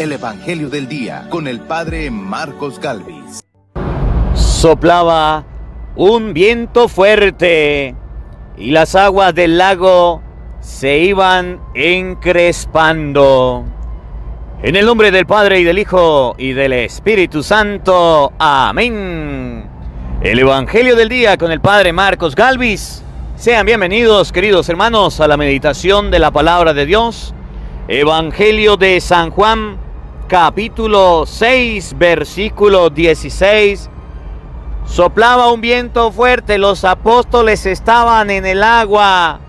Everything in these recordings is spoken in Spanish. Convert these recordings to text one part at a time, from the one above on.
el Evangelio del Día con el Padre Marcos Galvis. Soplaba un viento fuerte y las aguas del lago se iban encrespando. En el nombre del Padre y del Hijo y del Espíritu Santo. Amén. El Evangelio del Día con el Padre Marcos Galvis. Sean bienvenidos, queridos hermanos, a la meditación de la Palabra de Dios. Evangelio de San Juan, capítulo 6, versículo 16. Soplaba un viento fuerte, los apóstoles estaban en el agua.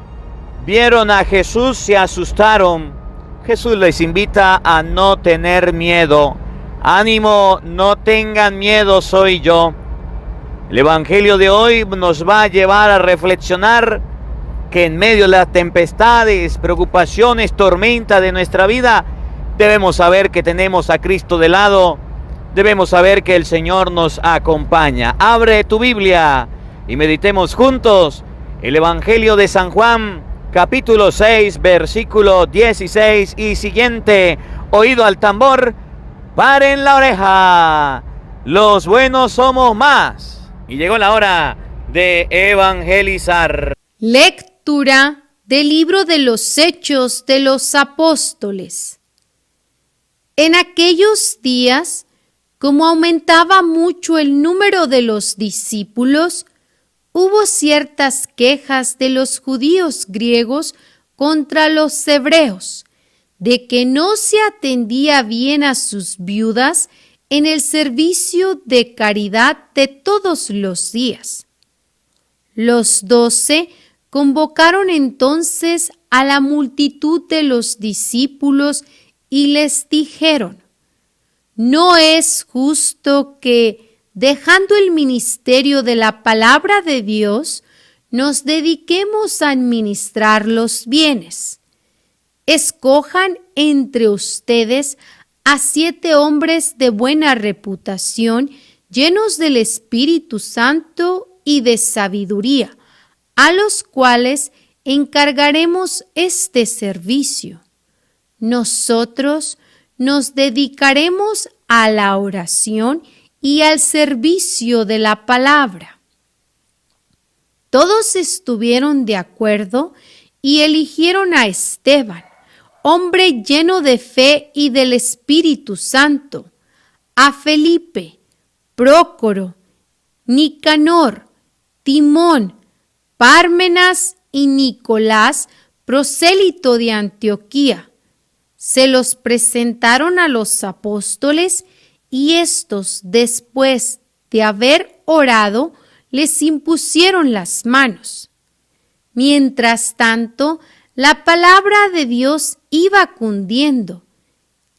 Vieron a Jesús, se asustaron. Jesús les invita a no tener miedo. Ánimo, no tengan miedo, soy yo. El Evangelio de hoy nos va a llevar a reflexionar que en medio de las tempestades, preocupaciones, tormentas de nuestra vida, debemos saber que tenemos a Cristo de lado, debemos saber que el Señor nos acompaña. Abre tu Biblia y meditemos juntos el Evangelio de San Juan, capítulo 6, versículo 16 y siguiente. Oído al tambor, paren la oreja, los buenos somos más. Y llegó la hora de evangelizar. Lectura del libro de los Hechos de los Apóstoles. En aquellos días, como aumentaba mucho el número de los discípulos, hubo ciertas quejas de los judíos griegos contra los hebreos, de que no se atendía bien a sus viudas en el servicio de caridad de todos los días. Los 12 convocaron entonces a la multitud de los discípulos y les dijeron: «No es justo que, dejando el ministerio de la palabra de Dios, nos dediquemos a administrar los bienes. Escojan entre ustedes a 7 hombres de buena reputación, llenos del Espíritu Santo y de sabiduría, a los cuales encargaremos este servicio. Nosotros nos dedicaremos a la oración y al servicio de la palabra». Todos estuvieron de acuerdo y eligieron a Esteban, hombre lleno de fe y del Espíritu Santo, a Felipe, Prócoro, Nicanor, Timón, Pármenas y Nicolás, prosélito de Antioquía. Se los presentaron a los apóstoles y estos, después de haber orado, les impusieron las manos. Mientras tanto, la palabra de Dios iba cundiendo.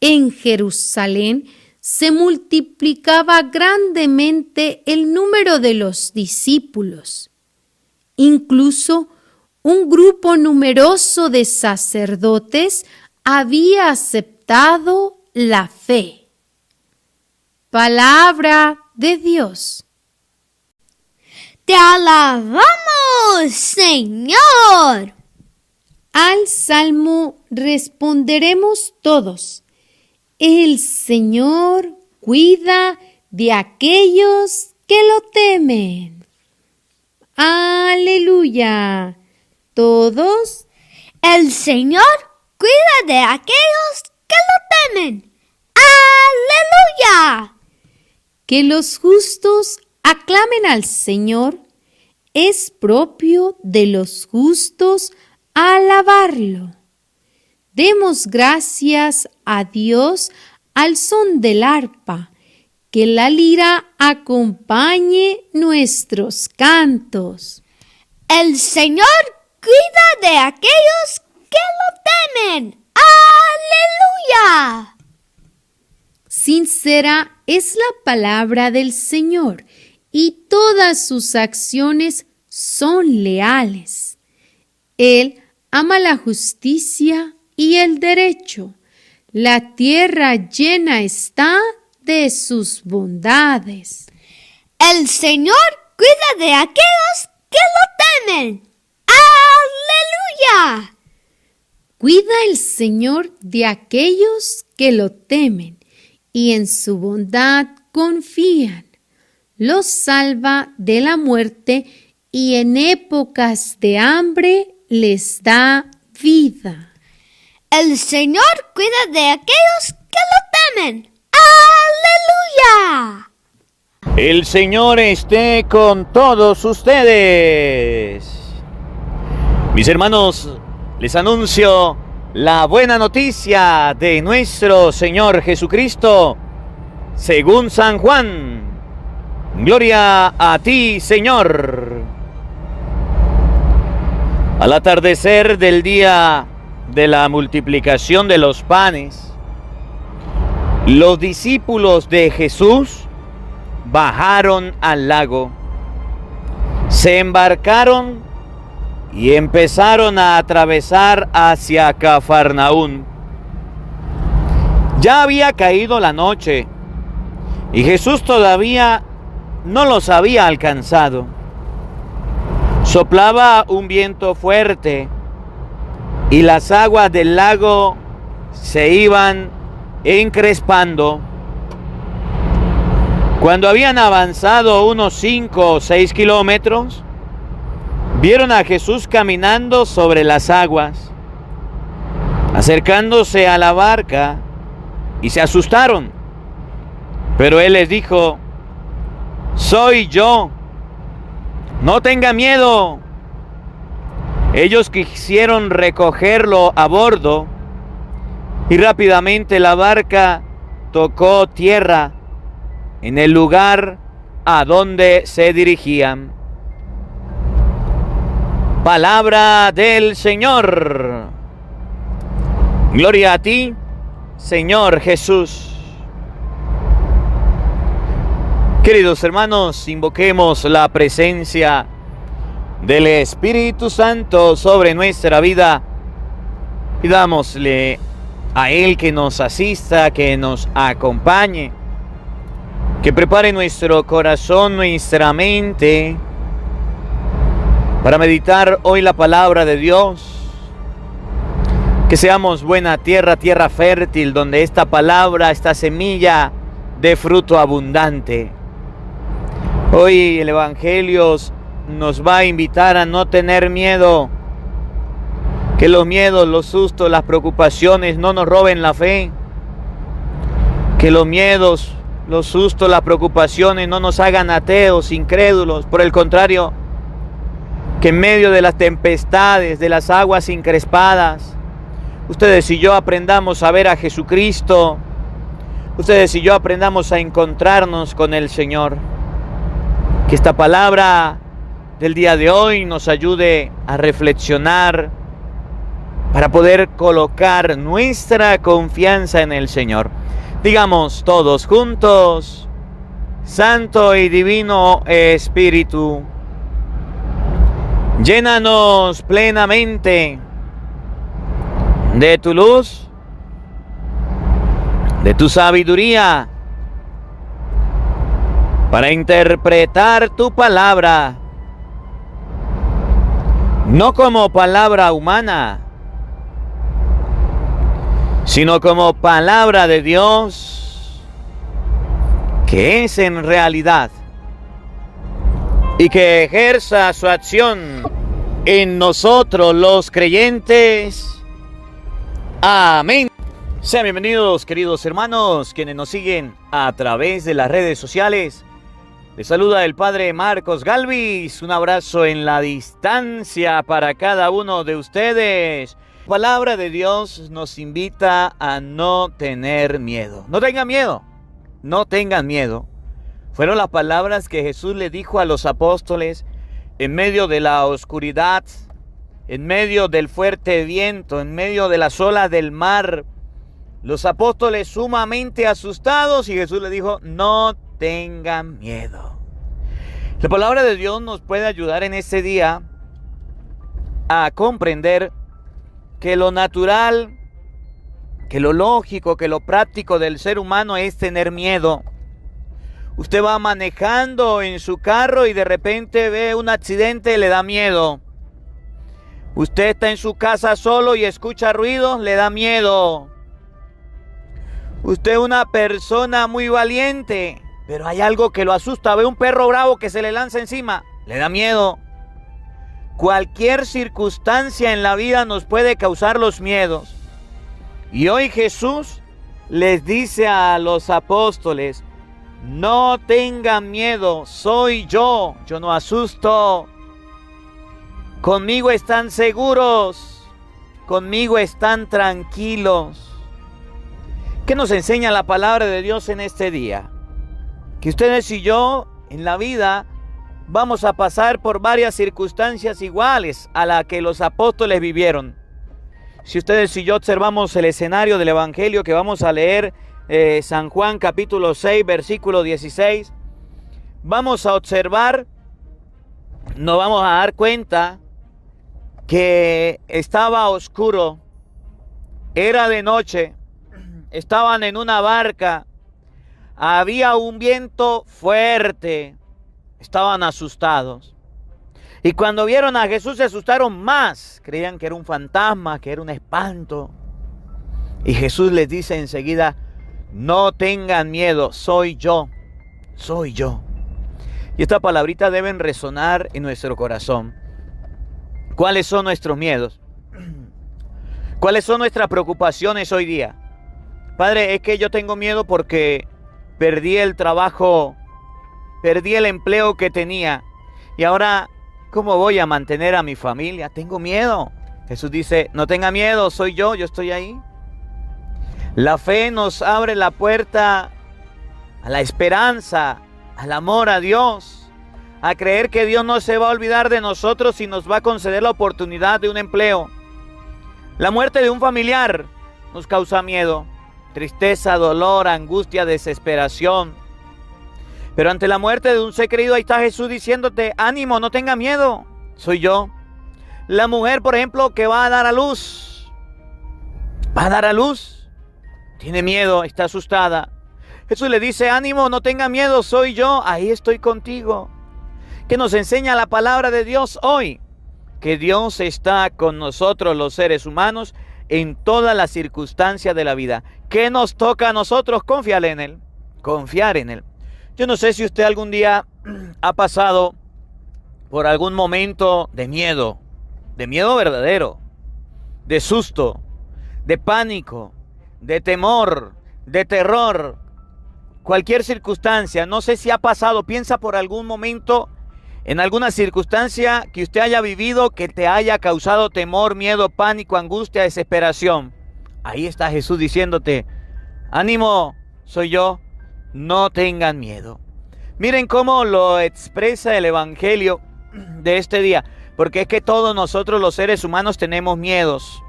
En Jerusalén se multiplicaba grandemente el número de los discípulos. Incluso un grupo numeroso de sacerdotes había aceptado la fe. Palabra de Dios. ¡Te alabamos, Señor! Al salmo responderemos todos: el Señor cuida de aquellos que lo temen. ¡Aleluya! Todos: el Señor cuida de aquellos que lo temen. ¡Aleluya! Que los justos aclamen al Señor, es propio de los justos alabarlo. Demos gracias a Dios al son del arpa, que la lira acompañe nuestros cantos. El Señor cuida de aquellos que lo temen. ¡Aleluya! Sincera es la palabra del Señor, y todas sus acciones son leales. Él ama la justicia y el derecho. La tierra llena está de sus bondades. El Señor cuida de aquellos que lo temen. ¡Aleluya! Cuida el Señor de aquellos que lo temen y en su bondad confían. Los salva de la muerte y en épocas de hambre les da vida. El Señor cuida de aquellos que lo temen. ¡Aleluya! El Señor esté con todos ustedes. Mis hermanos, les anuncio la buena noticia de nuestro Señor Jesucristo, según San Juan. Gloria a ti, Señor. Al atardecer del día de la multiplicación de los panes, los discípulos de Jesús bajaron al lago, se embarcaron y empezaron a atravesar hacia Cafarnaún. Ya había caído la noche y Jesús todavía no los había alcanzado. Soplaba un viento fuerte y las aguas del lago se iban encrespando. Cuando habían avanzado unos 5 o 6 kilómetros, vieron a Jesús caminando sobre las aguas, acercándose a la barca, y se asustaron. Pero él les dijo: soy yo, no tengan miedo. Ellos quisieron recogerlo a bordo y rápidamente la barca tocó tierra en el lugar a donde se dirigían. Palabra del Señor. Gloria a ti, Señor Jesús. Queridos hermanos, invoquemos la presencia del Espíritu Santo sobre nuestra vida. Pidámosle a Él que nos asista, que nos acompañe, que prepare nuestro corazón, nuestra mente, para meditar hoy la palabra de Dios. Que seamos buena tierra, tierra fértil, donde esta palabra, esta semilla, dé fruto abundante. Hoy el Evangelio nos va a invitar a no tener miedo. Que los miedos, los sustos, las preocupaciones no nos roben la fe. Que los miedos, los sustos, las preocupaciones no nos hagan ateos, incrédulos. Por el contrario, que en medio de las tempestades, de las aguas encrespadas, ustedes y yo aprendamos a ver a Jesucristo. Ustedes y yo aprendamos a encontrarnos con el Señor. Que esta palabra del día de hoy nos ayude a reflexionar para poder colocar nuestra confianza en el Señor. Digamos todos juntos: Santo y Divino Espíritu, llénanos plenamente de tu luz, de tu sabiduría, para interpretar tu palabra, no como palabra humana, sino como palabra de Dios, que es en realidad, y que ejerza su acción en nosotros los creyentes. Amén. Sean bienvenidos, queridos hermanos, quienes nos siguen a través de las redes sociales. Les saluda el Padre Marcos Galvis. Un abrazo en la distancia para cada uno de ustedes. La palabra de Dios nos invita a no tener miedo. No tengan miedo, no tengan miedo. Fueron las palabras que Jesús le dijo a los apóstoles en medio de la oscuridad, en medio del fuerte viento, en medio de las olas del mar. Los apóstoles sumamente asustados, y Jesús les dijo: no tengan miedo. La palabra de Dios nos puede ayudar en este día a comprender que lo natural, que lo lógico, que lo práctico del ser humano es tener miedo. Usted va manejando en su carro y de repente ve un accidente y le da miedo. Usted está en su casa solo y escucha ruidos, le da miedo. Usted es una persona muy valiente, pero hay algo que lo asusta. Ve un perro bravo que se le lanza encima, le da miedo. Cualquier circunstancia en la vida nos puede causar los miedos. Y hoy Jesús les dice a los apóstoles: no tengan miedo, soy yo no asusto. Conmigo están seguros, conmigo están tranquilos. ¿Qué nos enseña la palabra de Dios en este día? Que ustedes y yo en la vida vamos a pasar por varias circunstancias iguales a las que los apóstoles vivieron. Si ustedes y yo observamos el escenario del Evangelio que vamos a leer, San Juan capítulo 6, versículo 16, vamos a observar, nos vamos a dar cuenta que estaba oscuro, era de noche, estaban en una barca, había un viento fuerte, estaban asustados. Y cuando vieron a Jesús se asustaron más, creían que era un fantasma, que era un espanto. Y Jesús les dice enseguida: no tengan miedo, soy yo, soy yo. Y esta palabrita deben resonar en nuestro corazón. ¿Cuáles son nuestros miedos? ¿Cuáles son nuestras preocupaciones hoy día? Padre, es que yo tengo miedo porque perdí el trabajo, perdí el empleo que tenía. Y ahora, ¿cómo voy a mantener a mi familia? Tengo miedo. Jesús dice: no tenga miedo, soy yo estoy ahí. La fe nos abre la puerta a la esperanza, al amor a Dios, a creer que Dios no se va a olvidar de nosotros y nos va a conceder la oportunidad de un empleo. La muerte de un familiar nos causa miedo, tristeza, dolor, angustia, desesperación. Pero ante la muerte de un ser querido, ahí está Jesús diciéndote: ánimo, no tenga miedo, soy yo. La mujer, por ejemplo, que va a dar a luz, tiene miedo, está asustada. Jesús le dice: ánimo, no tenga miedo, soy yo, ahí estoy contigo. ¿Qué nos enseña la palabra de Dios hoy? Que Dios está con nosotros los seres humanos en todas las circunstancias de la vida. ¿Qué nos toca a nosotros? Confiar en Él, confiar en Él. Yo no sé si usted algún día ha pasado por algún momento de miedo verdadero, de susto, de pánico, de temor, de terror, cualquier circunstancia. No sé si ha pasado, piensa por algún momento en alguna circunstancia que usted haya vivido que te haya causado temor, miedo, pánico, angustia, desesperación. Ahí está Jesús diciéndote: ánimo, soy yo, no tengan miedo. Miren cómo lo expresa el Evangelio de este día, porque es que todos nosotros los seres humanos tenemos miedos.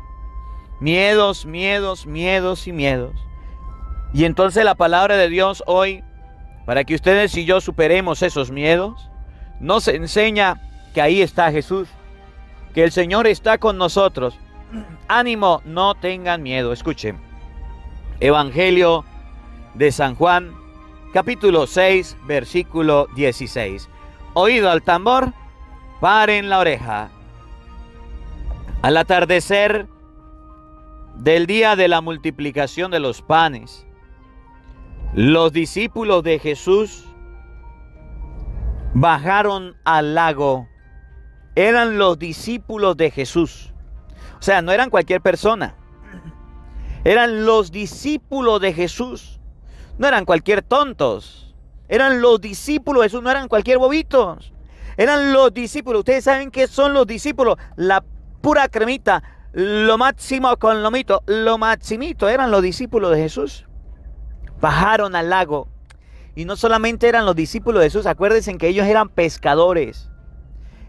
Miedos. Y entonces la palabra de Dios hoy, para que ustedes y yo superemos esos miedos, nos enseña que ahí está Jesús, que el Señor está con nosotros. Ánimo, no tengan miedo. Escuchen, Evangelio de San Juan, capítulo 6, versículo 16. Oído al tambor, paren la oreja. Al atardecer del día de la multiplicación de los panes, los discípulos de Jesús bajaron al lago. Eran los discípulos de Jesús. O sea, no eran cualquier persona. Eran los discípulos de Jesús. No eran cualquier tontos. Eran los discípulos de Jesús, no eran cualquier bobitos. Eran los discípulos. Ustedes saben qué son los discípulos. La pura cremita, lo máximo con lomito, lo maximito. Eran los discípulos de Jesús. Bajaron al lago. Y no solamente eran los discípulos de Jesús, acuérdense que ellos eran pescadores.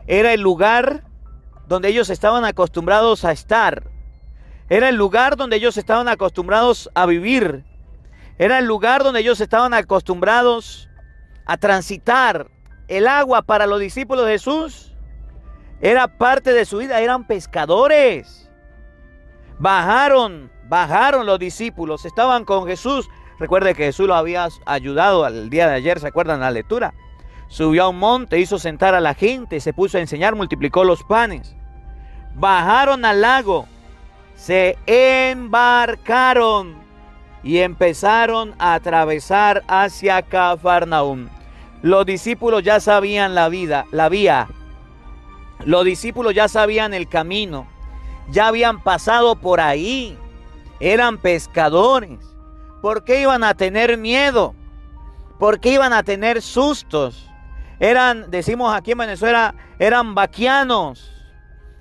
Era el lugar donde ellos estaban acostumbrados a estar. Era el lugar donde ellos estaban acostumbrados a vivir. Era el lugar donde ellos estaban acostumbrados a transitar. El agua para los discípulos de Jesús era parte de su vida, eran pescadores. Bajaron los discípulos, estaban con Jesús. Recuerde que Jesús lo había ayudado el día de ayer, ¿se acuerdan la lectura? Subió a un monte, hizo sentar a la gente, se puso a enseñar, multiplicó los panes. Bajaron al lago, se embarcaron y empezaron a atravesar hacia Cafarnaúm. Los discípulos ya sabían la vía. Los discípulos ya sabían el camino. Ya habían pasado por ahí. Eran pescadores. ¿Por qué iban a tener miedo? ¿Por qué iban a tener sustos? Decimos aquí en Venezuela, eran vaquianos.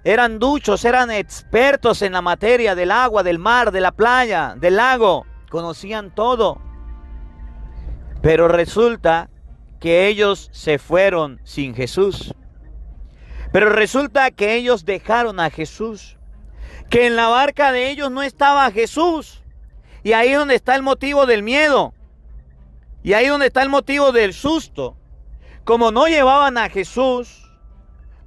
Eran duchos, eran expertos en la materia del agua, del mar, de la playa, del lago. Conocían todo. Pero resulta que ellos se fueron sin Jesús. Pero resulta que ellos dejaron a Jesús. Que en la barca de ellos no estaba Jesús. Y ahí es donde está el motivo del miedo. Y ahí es donde está el motivo del susto. Como no llevaban a Jesús,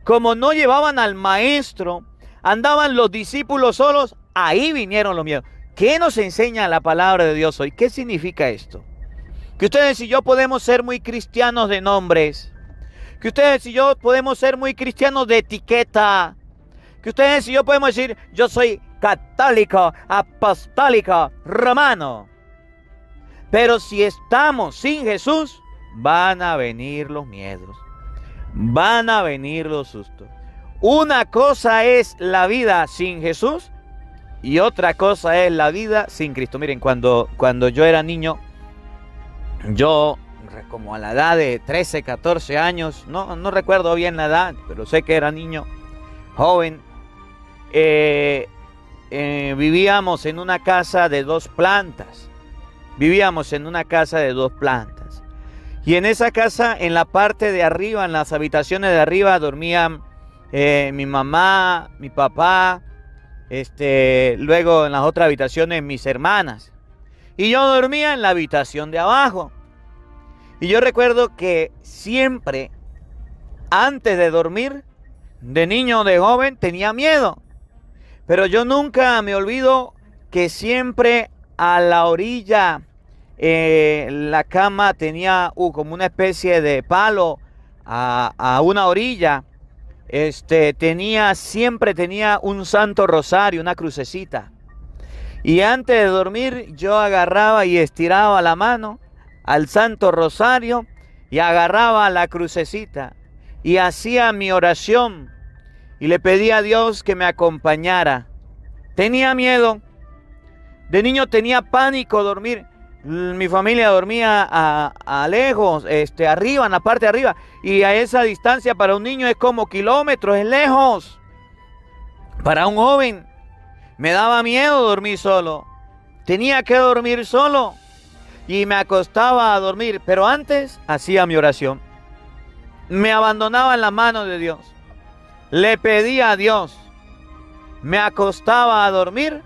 como no llevaban al maestro, andaban los discípulos solos, ahí vinieron los miedos. ¿Qué nos enseña la palabra de Dios hoy? ¿Qué significa esto? Que ustedes y yo podemos ser muy cristianos de nombres. Que ustedes y yo podemos ser muy cristianos de etiqueta. Que ustedes y yo podemos decir, yo soy católico, apostólico, romano. Pero si estamos sin Jesús, van a venir los miedos. Van a venir los sustos. Una cosa es la vida sin Jesús y otra cosa es la vida sin Cristo. Miren, cuando yo era niño, yo como a la edad de 13, 14 años, no recuerdo bien la edad, pero sé que era niño, joven, vivíamos en una casa de 2 plantas. Vivíamos en una casa de 2 plantas. Y en esa casa, en la parte de arriba, en las habitaciones de arriba, dormían mi mamá, mi papá, luego en las otras habitaciones mis hermanas. Y yo dormía en la habitación de abajo. Y yo recuerdo que siempre, antes de dormir, de niño o de joven, tenía miedo. Pero yo nunca me olvido que siempre a la orilla, la cama tenía como una especie de palo a una orilla. Siempre tenía un santo rosario, una crucecita. Y antes de dormir yo agarraba y estiraba la mano al santo rosario y agarraba la crucecita y hacía mi oración y le pedía a Dios que me acompañara. Tenía miedo. De niño tenía pánico dormir. Mi familia dormía a lejos, arriba, en la parte de arriba. Y a esa distancia para un niño es como kilómetros, es lejos. Para un joven me daba miedo dormir solo. Tenía que dormir solo. Y me acostaba a dormir. Pero antes hacía mi oración. Me abandonaba en las manos de Dios. Le pedía a Dios. Me acostaba a dormir.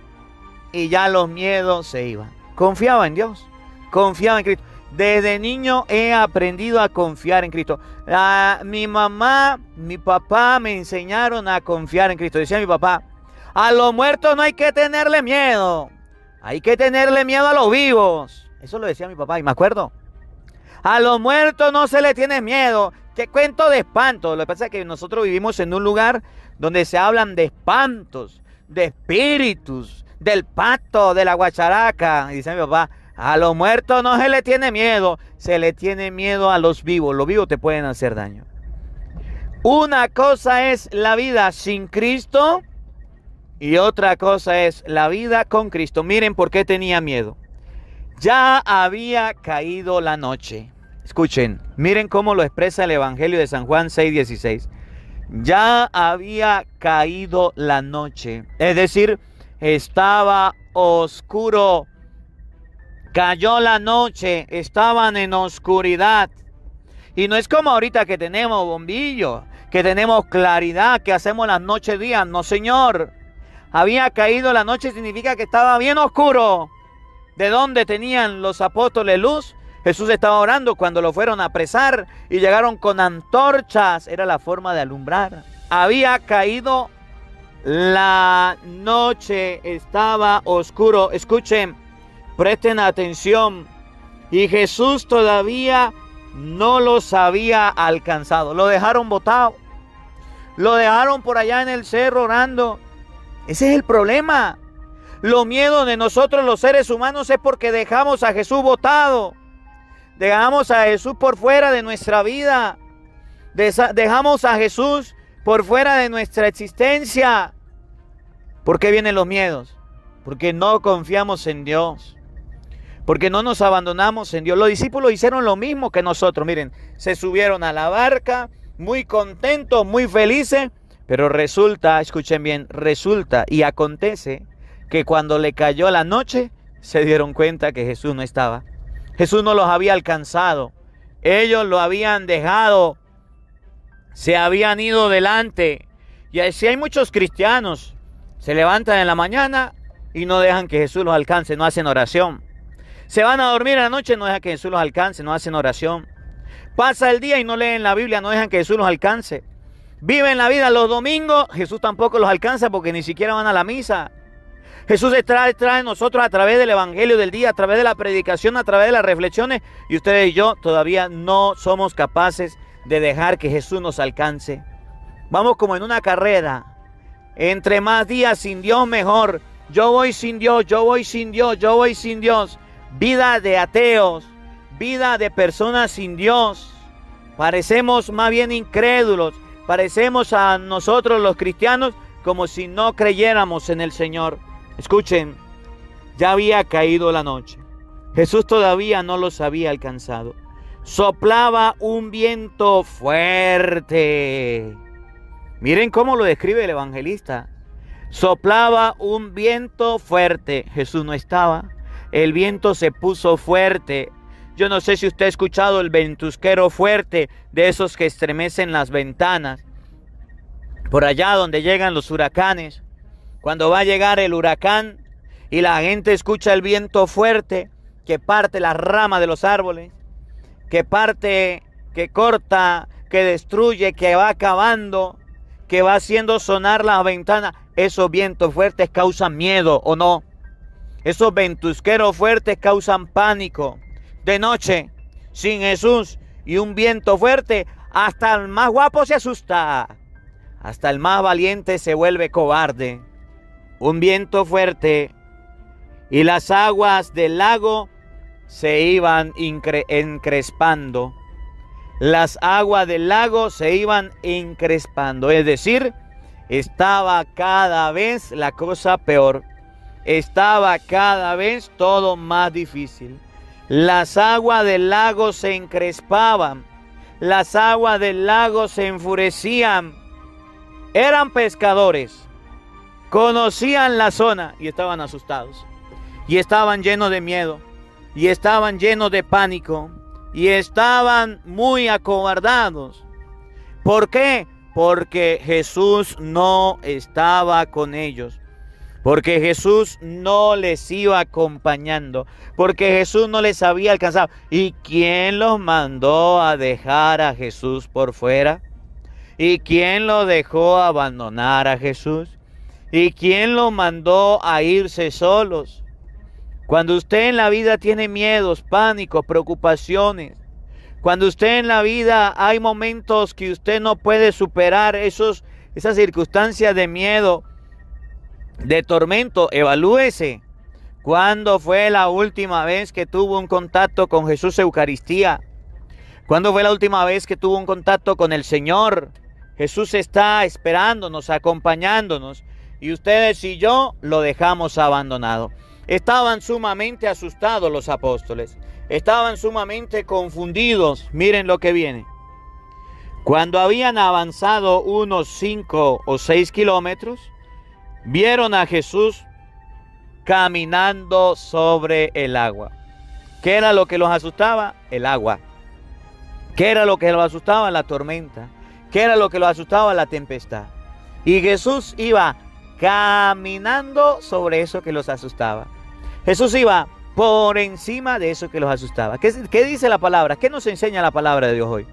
Y ya los miedos se iban. Confiaba en Dios. Confiaba en Cristo. Desde niño he aprendido a confiar en Cristo. Mi mamá, mi papá me enseñaron a confiar en Cristo. Decía mi papá, a los muertos no hay que tenerle miedo. Hay que tenerle miedo a los vivos. Eso lo decía mi papá y me acuerdo. A los muertos no se le tiene miedo. ¿Qué cuento de espantos? Lo que pasa es que nosotros vivimos en un lugar donde se hablan de espantos, de espíritus, del pato, de la guacharaca. Y dice mi papá, a los muertos no se le tiene miedo, se le tiene miedo a los vivos. Los vivos te pueden hacer daño. Una cosa es la vida sin Cristo y otra cosa es la vida con Cristo. Miren por qué tenía miedo. Ya había caído la noche. Escuchen, miren cómo lo expresa el Evangelio de San Juan 6:16. Ya había caído la noche. Es decir, estaba oscuro. Cayó la noche, estaban en oscuridad. Y no es como ahorita que tenemos bombillos, que tenemos claridad, que hacemos las noches días. No, señor. Había caído la noche significa que estaba bien oscuro. ¿De dónde tenían los apóstoles luz? Jesús estaba orando cuando lo fueron a apresar y llegaron con antorchas. Era la forma de alumbrar. Había caído la noche, estaba oscuro. Escuchen, presten atención. Y Jesús todavía no los había alcanzado. Lo dejaron botado. Lo dejaron por allá en el cerro orando. Ese es el problema. Los miedos de nosotros los seres humanos es porque dejamos a Jesús botado. Dejamos a Jesús por fuera de nuestra vida. Dejamos a Jesús por fuera de nuestra existencia. ¿Por qué vienen los miedos? Porque no confiamos en Dios. Porque no nos abandonamos en Dios. Los discípulos hicieron lo mismo que nosotros. Miren, se subieron a la barca, muy contentos, muy felices. Pero resulta, escuchen bien, resulta y acontece que cuando le cayó la noche, se dieron cuenta que Jesús no estaba. Jesús no los había alcanzado. Ellos lo habían dejado. Se habían ido delante. Y así hay muchos cristianos. Se levantan en la mañana y no dejan que Jesús los alcance. No hacen oración. Se van a dormir en la noche, no dejan que Jesús los alcance. No hacen oración. Pasa el día y no leen la Biblia. No dejan que Jesús los alcance. Viven la vida los domingos. Jesús tampoco los alcanza porque ni siquiera van a la misa. Jesús trae a nosotros a través del evangelio del día, a través de la predicación, a través de las reflexiones. Y ustedes y yo todavía no somos capaces de dejar que Jesús nos alcance. Vamos como en una carrera. Entre más días sin Dios, mejor. Yo voy sin Dios, yo voy sin Dios, yo voy sin Dios. Vida de ateos, vida de personas sin Dios. Parecemos más bien incrédulos. Parecemos a nosotros los cristianos como si no creyéramos en el Señor. Escuchen, ya había caído la noche. Jesús todavía no los había alcanzado. Soplaba un viento fuerte. Miren cómo lo describe el evangelista. Soplaba un viento fuerte. Jesús no estaba. El viento se puso fuerte. Yo no sé si usted ha escuchado el ventusquero fuerte, de esos que estremecen las ventanas. Por allá donde llegan los huracanes. Cuando va a llegar el huracán y la gente escucha el viento fuerte que parte las ramas de los árboles, que parte, que corta, que destruye, que va acabando, que va haciendo sonar las ventanas. Esos vientos fuertes causan miedo, ¿o no? Esos ventusqueros fuertes causan pánico. De noche, sin Jesús y un viento fuerte, hasta el más guapo se asusta. Hasta el más valiente se vuelve cobarde. Un viento fuerte y las aguas del lago se iban encrespando. Las aguas del lago se iban encrespando. Es decir, estaba cada vez la cosa peor. Estaba cada vez todo más difícil. Las aguas del lago se encrespaban. Las aguas del lago se enfurecían. Eran pescadores. Conocían la zona y estaban asustados. Y estaban llenos de miedo. Y estaban llenos de pánico. Y estaban muy acobardados. ¿Por qué? Porque Jesús no estaba con ellos. Porque Jesús no les iba acompañando. Porque Jesús no les había alcanzado. ¿Y quién los mandó a dejar a Jesús por fuera? ¿Y quién lo dejó abandonar a Jesús? ¿Y quién lo mandó a irse solos? Cuando usted en la vida tiene miedos, pánicos, preocupaciones, cuando usted en la vida hay momentos que usted no puede superar esas circunstancias de miedo, de tormento, evalúese. ¿Cuándo fue la última vez que tuvo un contacto con Jesús Eucaristía? ¿Cuándo fue la última vez que tuvo un contacto con el Señor? Jesús está esperándonos, acompañándonos. Y ustedes y yo lo dejamos abandonado. Estaban sumamente asustados los apóstoles. Estaban sumamente confundidos. Miren lo que viene. Cuando habían avanzado unos 5 o 6 kilómetros, vieron a Jesús caminando sobre el agua. ¿Qué era lo que los asustaba? El agua. ¿Qué era lo que los asustaba? La tormenta. ¿Qué era lo que los asustaba? La tempestad. Y Jesús iba caminando sobre eso que los asustaba. Jesús iba por encima de eso que los asustaba. ¿Qué dice la palabra? ¿Qué nos enseña la palabra de Dios hoy?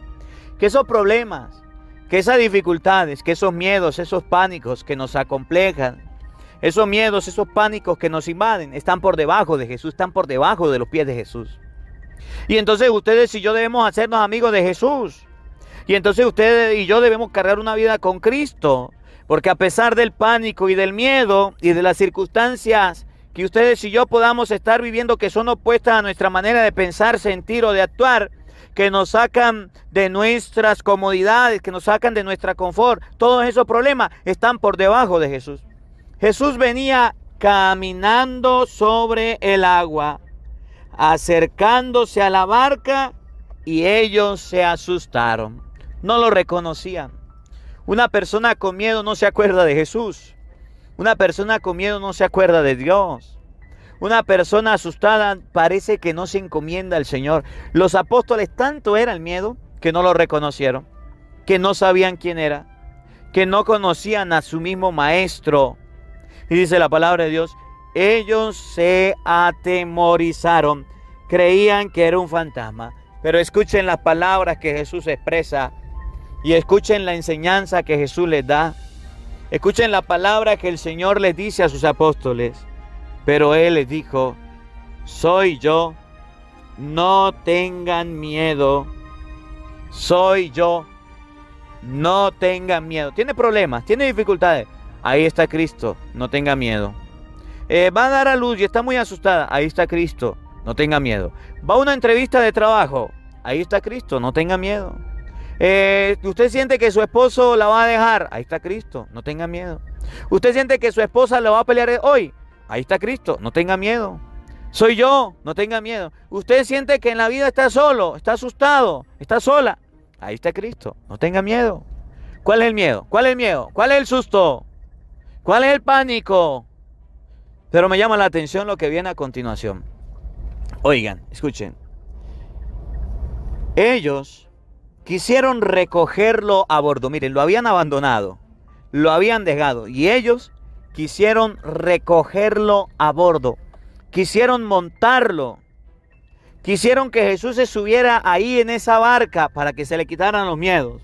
Que esos problemas, que esas dificultades, que esos miedos, esos pánicos que nos acomplejan, esos miedos, esos pánicos que nos invaden, están por debajo de Jesús, están por debajo de los pies de Jesús. Y entonces ustedes y yo debemos hacernos amigos de Jesús. Y entonces ustedes y yo debemos cargar una vida con Cristo. Porque a pesar del pánico y del miedo y de las circunstancias que ustedes y yo podamos estar viviendo que son opuestas a nuestra manera de pensar, sentir o de actuar, que nos sacan de nuestras comodidades, que nos sacan de nuestra confort. Todos esos problemas están por debajo de Jesús. Jesús venía caminando sobre el agua, acercándose a la barca, y ellos se asustaron. No lo reconocían. Una persona con miedo no se acuerda de Jesús. Una persona con miedo no se acuerda de Dios. Una persona asustada parece que no se encomienda al Señor. Los apóstoles tanto era el miedo que no lo reconocieron, que no sabían quién era, que no conocían a su mismo maestro. Y dice la palabra de Dios, ellos se atemorizaron, creían que era un fantasma. Pero escuchen las palabras que Jesús expresa y escuchen la enseñanza que Jesús les da. Escuchen la palabra que el Señor les dice a sus apóstoles. Pero Él les dijo, soy yo, no tengan miedo. Soy yo, no tengan miedo. Tiene problemas, tiene dificultades. Ahí está Cristo, no tenga miedo. Va a dar a luz y está muy asustada. Ahí está Cristo, no tenga miedo. Va a una entrevista de trabajo. Ahí está Cristo, no tenga miedo. Usted siente que su esposo la va a dejar. Ahí está Cristo, no tenga miedo. Usted siente que su esposa la va a pelear hoy. Ahí está Cristo, no tenga miedo. Soy yo, no tenga miedo. Usted siente que en la vida está solo, está asustado, está sola. Ahí está Cristo, no tenga miedo. ¿Cuál es el miedo? ¿Cuál es el miedo? ¿Cuál es el susto? ¿Cuál es el pánico? Pero me llama la atención lo que viene a continuación. Oigan, escuchen. Ellos quisieron recogerlo a bordo. Miren, lo habían abandonado, lo habían dejado. Y ellos quisieron recogerlo a bordo. Quisieron montarlo. Quisieron que Jesús se subiera ahí en esa barca para que se le quitaran los miedos.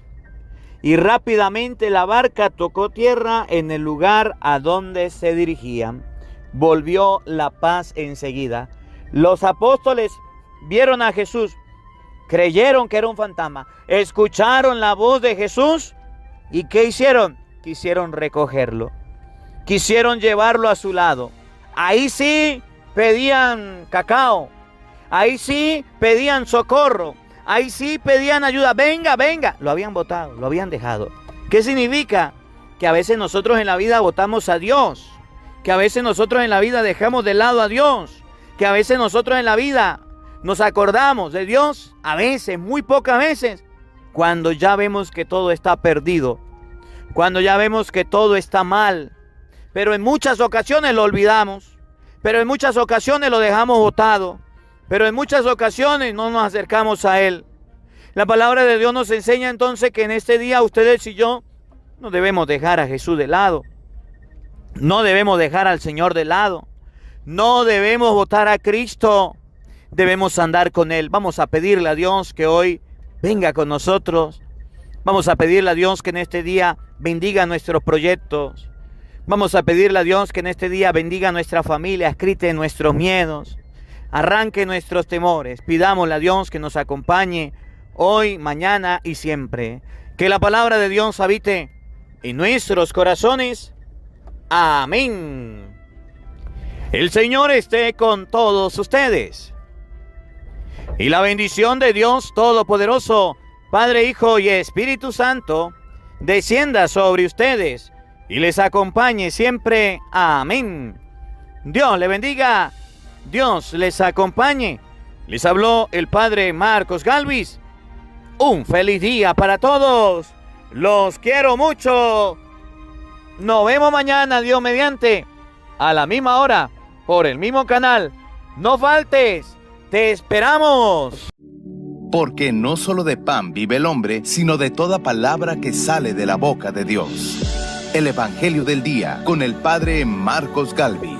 Y rápidamente la barca tocó tierra en el lugar a donde se dirigían. Volvió la paz enseguida. Los apóstoles vieron a Jesús, creyeron que era un fantasma, escucharon la voz de Jesús y ¿qué hicieron? Quisieron recogerlo, quisieron llevarlo a su lado. Ahí sí pedían cacao, ahí sí pedían socorro, ahí sí pedían ayuda. Venga, venga. Lo habían botado, lo habían dejado. ¿Qué significa? Que a veces nosotros en la vida botamos a Dios, que a veces nosotros en la vida dejamos de lado a Dios, que a veces nosotros en la vida nos acordamos de Dios, a veces, muy pocas veces, cuando ya vemos que todo está perdido, cuando ya vemos que todo está mal. Pero en muchas ocasiones lo olvidamos, pero en muchas ocasiones lo dejamos botado, pero en muchas ocasiones no nos acercamos a Él. La palabra de Dios nos enseña entonces que en este día ustedes y yo no debemos dejar a Jesús de lado, no debemos dejar al Señor de lado. No debemos botar a Cristo, debemos andar con Él. Vamos a pedirle a Dios que hoy venga con nosotros. Vamos a pedirle a Dios que en este día bendiga nuestros proyectos. Vamos a pedirle a Dios que en este día bendiga nuestra familia, quite nuestros miedos, arranque nuestros temores. Pidámosle a Dios que nos acompañe hoy, mañana y siempre. Que la palabra de Dios habite en nuestros corazones. Amén. El Señor esté con todos ustedes. Y la bendición de Dios Todopoderoso, Padre, Hijo y Espíritu Santo, descienda sobre ustedes y les acompañe siempre. Amén. Dios le bendiga. Dios les acompañe. Les habló el Padre Marcos Galvis. Un feliz día para todos. Los quiero mucho. Nos vemos mañana, Dios mediante, a la misma hora, por el mismo canal. No faltes, te esperamos. Porque no solo de pan vive el hombre, sino de toda palabra que sale de la boca de Dios. El Evangelio del Día, con el Padre Marcos Galvis.